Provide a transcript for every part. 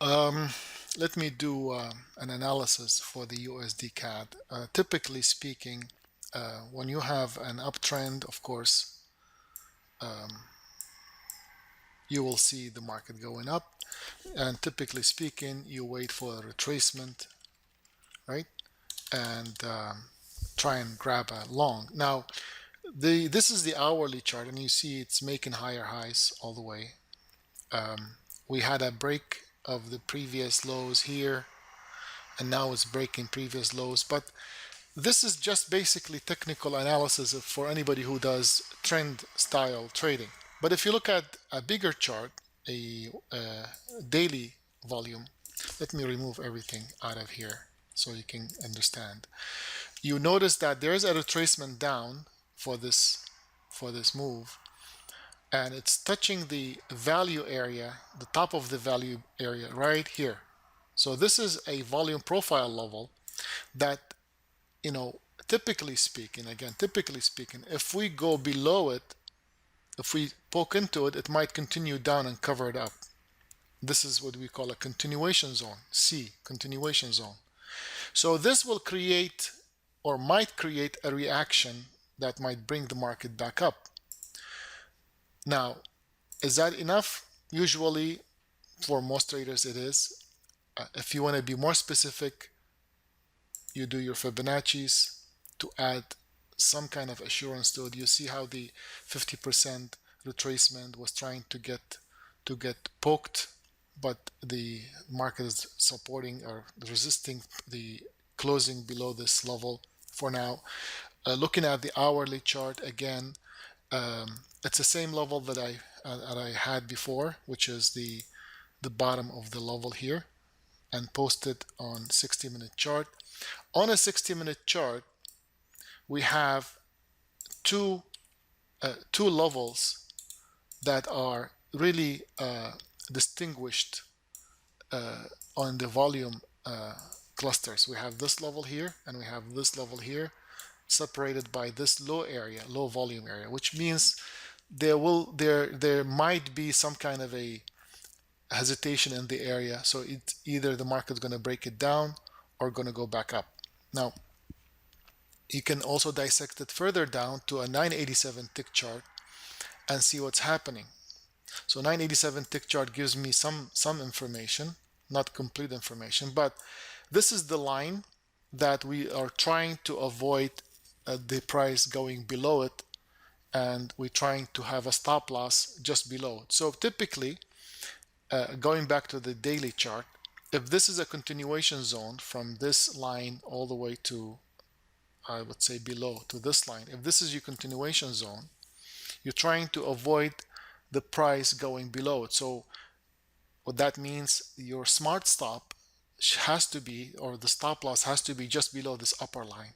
Um, Let me do an analysis for the USD CAD. Typically speaking, when you have an uptrend, of course, um, you will see the market going up. And typically speaking, you wait for a retracement, right? And try and grab a long. Now, this is the hourly chart, and you see it's making higher highs all the way. We had a break of the previous lows here, and now it's breaking previous lows. But this is just basically technical analysis for anybody who does trend style trading. But if you look at a bigger chart, a daily volume, let me remove everything out of here so you can understand. You notice that there is a retracement down for this move, and it's touching the value area, the top of the value area right here. So this is a volume profile level that, you know, typically speaking, if we go below it, if we poke into it, it might continue down and cover it up. This is what we call a continuation zone, C, continuation zone. So this will create or might create a reaction that might bring the market back up. Now, is that enough? Usually, for most traders, it is. If you want to be more specific, you do your Fibonacci's to add some kind of assurance to it. You see how the 50% retracement was trying to get poked, but the market is supporting or resisting the closing below this level for now. Looking at the hourly chart again, it's the same level that I had before, which is the bottom of the level here, and posted on 60-minute chart. On a 60-minute chart, we have two levels that are really distinguished on the volume clusters. We have this level here and we have this level here, separated by this low area, low volume area, which means there might be some kind of a hesitation in the area. So it's either the market's going to break it down or going to go back up. Now, you can also dissect it further down to a 987 tick chart and see what's happening. So 987 tick chart gives me some information, not complete information, but this is the line that we are trying to avoid the price going below it, and we're trying to have a stop loss just below it. So typically, going back to the daily chart, if this is a continuation zone from this line all the way to, I would say, below to this line, if this is your continuation zone, you're trying to avoid the price going below it. So what that means, your smart stop has to be, or the stop loss has to be just below this upper line.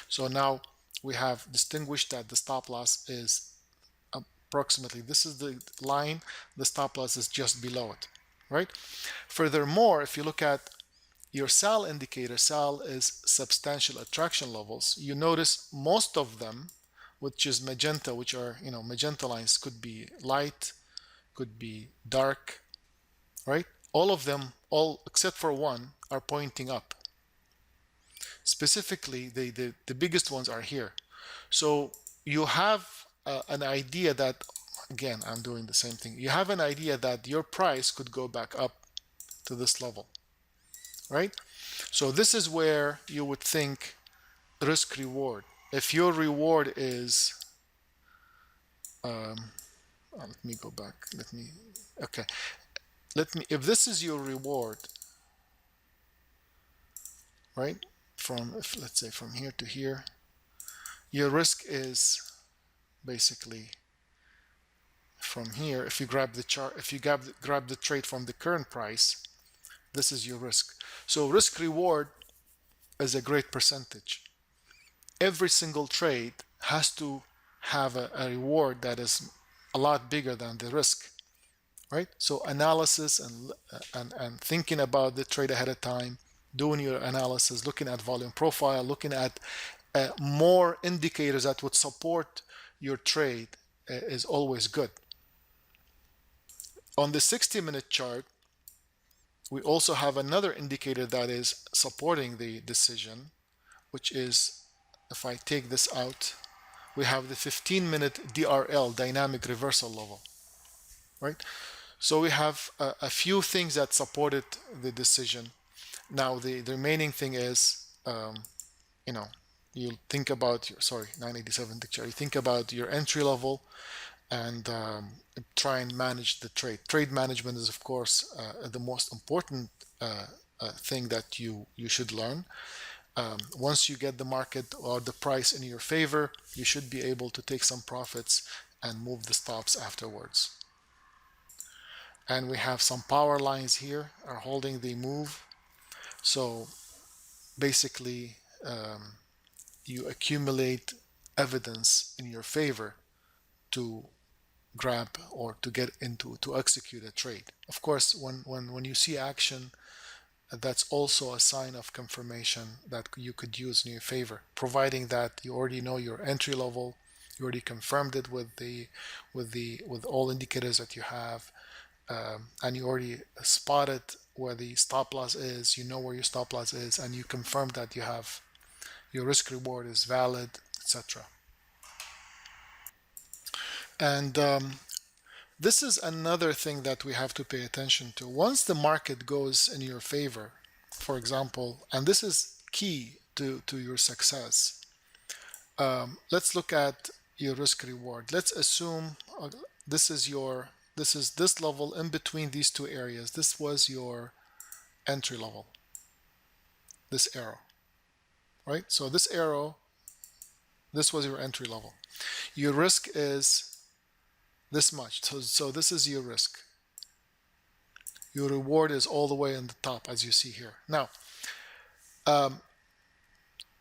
So now we have distinguished that the stop loss is approximately, this is the line, the stop loss is just below it, right? Furthermore, if you look at your SAL indicator, SAL is substantial attraction levels. You notice most of them, which is magenta, which are, magenta lines, could be light, could be dark, right? All of them, all except for one, are pointing up. Specifically, the biggest ones are here. So you have an idea that, again, I'm doing the same thing. You have an idea that your price could go back up to this level, right? So this is where you would think risk reward. If your reward is, let me go back. If this is your reward, right? Let's say from here to here, your risk is basically from here. If you grab the chart, if you grab the trade from the current price, this is your risk. So risk reward is a great percentage. Every single trade has to have a reward that is a lot bigger than the risk, right? So analysis and thinking about the trade ahead of time, doing your analysis, looking at volume profile, looking at more indicators that would support your trade is always good. On the 60-minute chart, we also have another indicator that is supporting the decision, which is, if I take this out, we have the 15-minute DRL, dynamic reversal level, right? So we have a few things that supported the decision. Now the remaining thing is, you know, you think about your, sorry, 987 dictionary, you think about your entry level and try and manage the trade. Trade management is, of course, the most important thing that you should learn. Once you get the market or the price in your favor, you should be able to take some profits and move the stops afterwards. And we have some power lines here are holding the move. So basically, you accumulate evidence in your favor to grab or to get into to execute a trade. Of course, when you see action, that's also a sign of confirmation that you could use in your favor, providing that you already know your entry level, you already confirmed it with all indicators that you have, and you already spotted where the stop loss is, you know where your stop loss is, and you confirm that you have your risk reward is valid, etc. And this is another thing that we have to pay attention to. Once the market goes in your favor, for example, and this is key to your success, let's look at your risk reward. Let's assume this is your this level in between these two areas. This was your entry level, this arrow, right? So this arrow, this was your entry level. Your risk is this much. So this is your risk. Your reward is all the way in the top, as you see here. Now,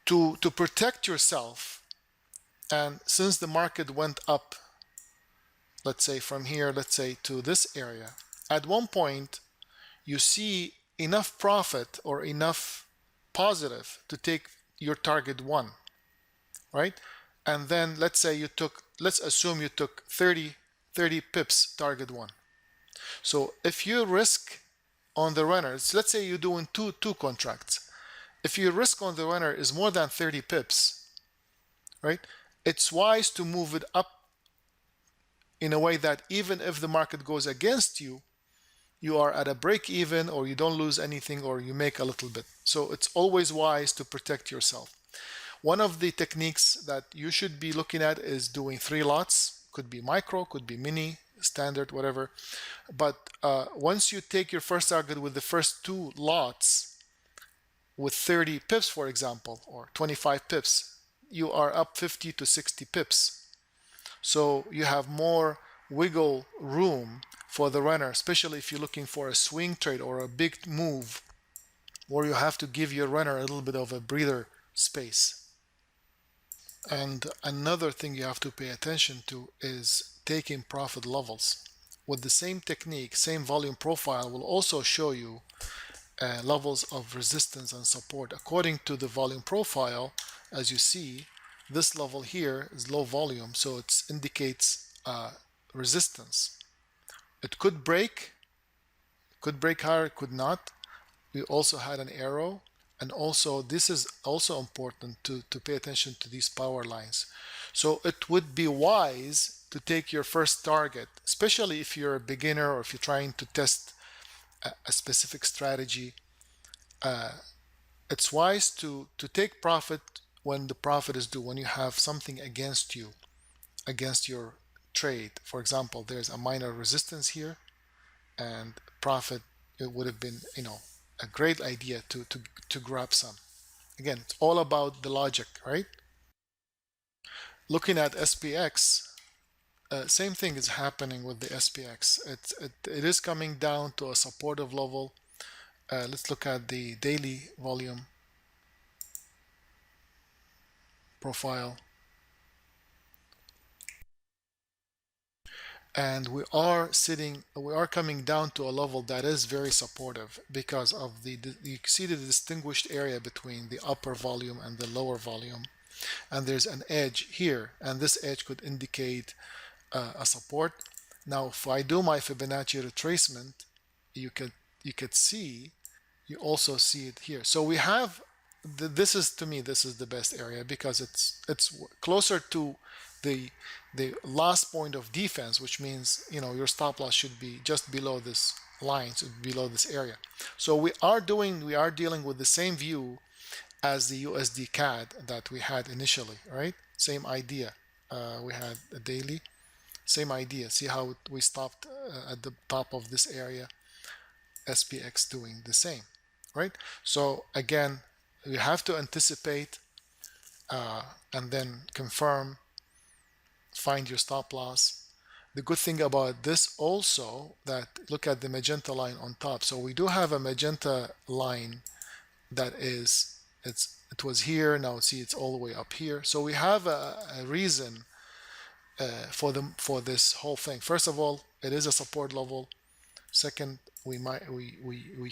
to protect yourself, and since the market went up, let's say from here, let's say to this area, at one point you see enough profit or enough positive to take your target 1, right? And then let's assume you took 30 pips target 1. So if you risk on the runners, let's say you're doing two contracts. If your risk on the runner is more than 30 pips, right, it's wise to move it up in a way that even if the market goes against you, you are at a break even, or you don't lose anything, or you make a little bit. So it's always wise to protect yourself. One of the techniques that you should be looking at is doing 3 lots. Could be micro, could be mini, standard, whatever. But once you take your first target with the first 2 lots with 30 pips, for example, or 25 pips, you are up 50 to 60 pips. So you have more wiggle room for the runner, especially if you're looking for a swing trade or a big move where you have to give your runner a little bit of a breather space. And another thing you have to pay attention to is taking profit levels. With the same technique, same volume profile will also show you levels of resistance and support. According to the volume profile, as you see, this level here is low volume, so it indicates resistance. It could break higher, it could not. We also had an arrow, and also this is also important to pay attention to these power lines. So it would be wise to take your first target, especially if you're a beginner or if you're trying to test a specific strategy. It's wise to take profit when the profit is due, when you have something against you, against your trade. For example, there's a minor resistance here, and profit, it would have been, a great idea to grab some. Again, it's all about the logic, right? Looking at SPX, same thing is happening with the SPX. It is coming down to a supportive level. Let's look at the daily volume profile. And we are coming down to a level that is very supportive because of you see the distinguished area between the upper volume and the lower volume. And there's an edge here, and this edge could indicate a support. Now, if I do my Fibonacci retracement, you can you could see, you also see it here. So we have this is, to me, this is the best area because it's closer to the last point of defense, which means, you know, your stop loss should be just below this line, so below this area. So we are dealing with the same view as the USD CAD that we had initially, right? Same idea. We had a daily, same idea. See how we stopped at the top of this area. SPX doing the same, right? So again, you have to anticipate and then confirm, find your stop loss. The good thing about this also, that look at the magenta line on top. So we do have a magenta line that is, it was here, now see it's all the way up here. So we have a reason for this whole thing. First of all, it is a support level. Second, we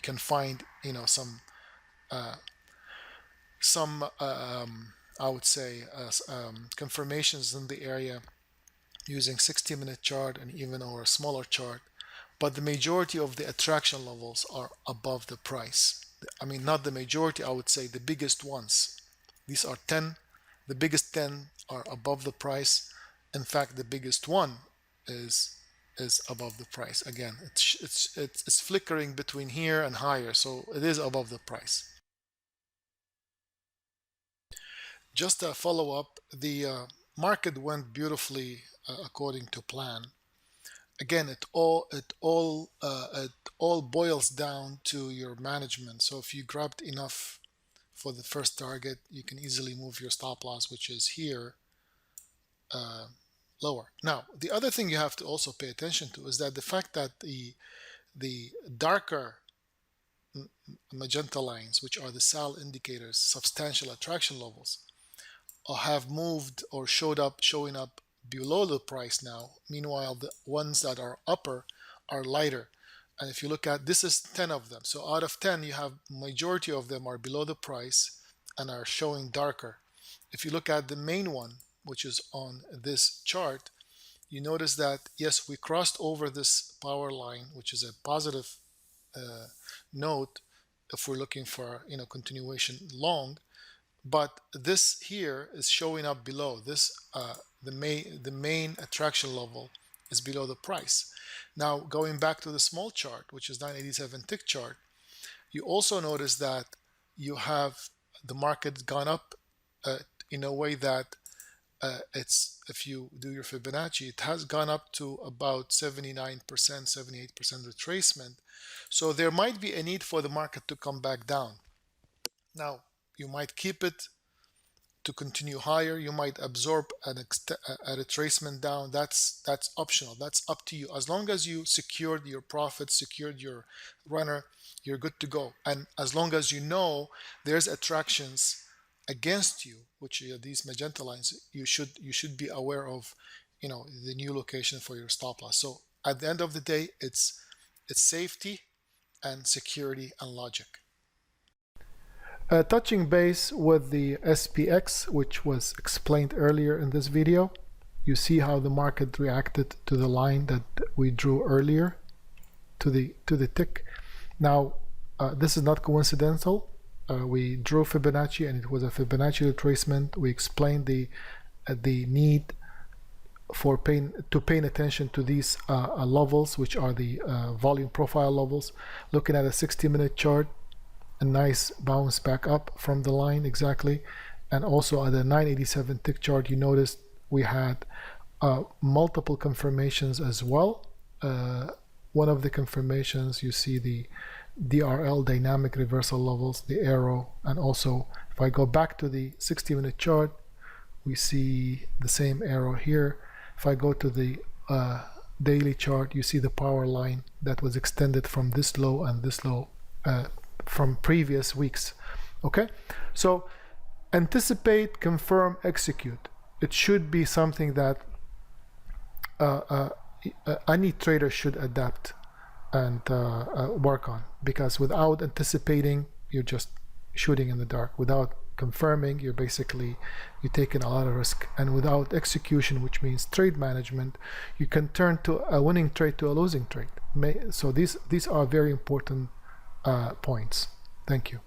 can find, you know, some I would say confirmations in the area using 60-minute chart and even or a smaller chart, but the majority of the attraction levels are above the price. I mean, not the majority, I would say the biggest ones. These are 10, the biggest 10 are above the price. In fact, the biggest one is above the price. Again, it's flickering between here and higher, so it is above the price. Just a follow-up, the market went beautifully according to plan. Again, it all boils down to your management. So if you grabbed enough for the first target, you can easily move your stop loss, which is here, lower. Now, the other thing you have to also pay attention to is that the fact that the darker magenta lines, which are the SAL indicators, substantial attraction levels, have moved or showing up below the price now. Meanwhile, the ones that are upper are lighter. And if you look at, this is 10 of them. So out of 10, you have majority of them are below the price and are showing darker. If you look at the main one, which is on this chart, you notice that, yes, we crossed over this power line, which is a positive note if we're looking for, you know, continuation long. But this here is showing up below this. The main attraction level is below the price. Now, going back to the small chart, which is 987 tick chart, you also notice that you have the market gone up in a way that it's, if you do your Fibonacci, it has gone up to about 79%, 78% retracement. So there might be a need for the market to come back down. Now, you might keep it to continue higher. You might absorb a retracement down. That's optional. That's up to you. As long as you secured your profit, secured your runner, you're good to go. And as long as you know there's attractions against you, which are these magenta lines, you should be aware of, you know, the new location for your stop loss. So at the end of the day, it's safety and security and logic. Touching base with the SPX, which was explained earlier in this video, you see how the market reacted to the line that we drew earlier, to the tick. Now, this is not coincidental. We drew Fibonacci, and it was a Fibonacci retracement. We explained the need for paying attention to these levels, which are the volume profile levels. Looking at a 60-minute chart, a nice bounce back up from the line exactly. And also at the 987 tick chart, you noticed we had multiple confirmations as well. One of the confirmations, you see the DRL, dynamic reversal levels, the arrow. And also if I go back to the 60-minute chart, we see the same arrow here. If I go to the daily chart, you see the power line that was extended from this low and this low from previous weeks. Okay, so anticipate, confirm, execute. It should be something that any trader should adapt and work on, because without anticipating, you're just shooting in the dark. Without confirming, you're taking a lot of risk. And without execution, which means trade management, you can turn to a winning trade to a losing trade. So these are very important points. Thank you.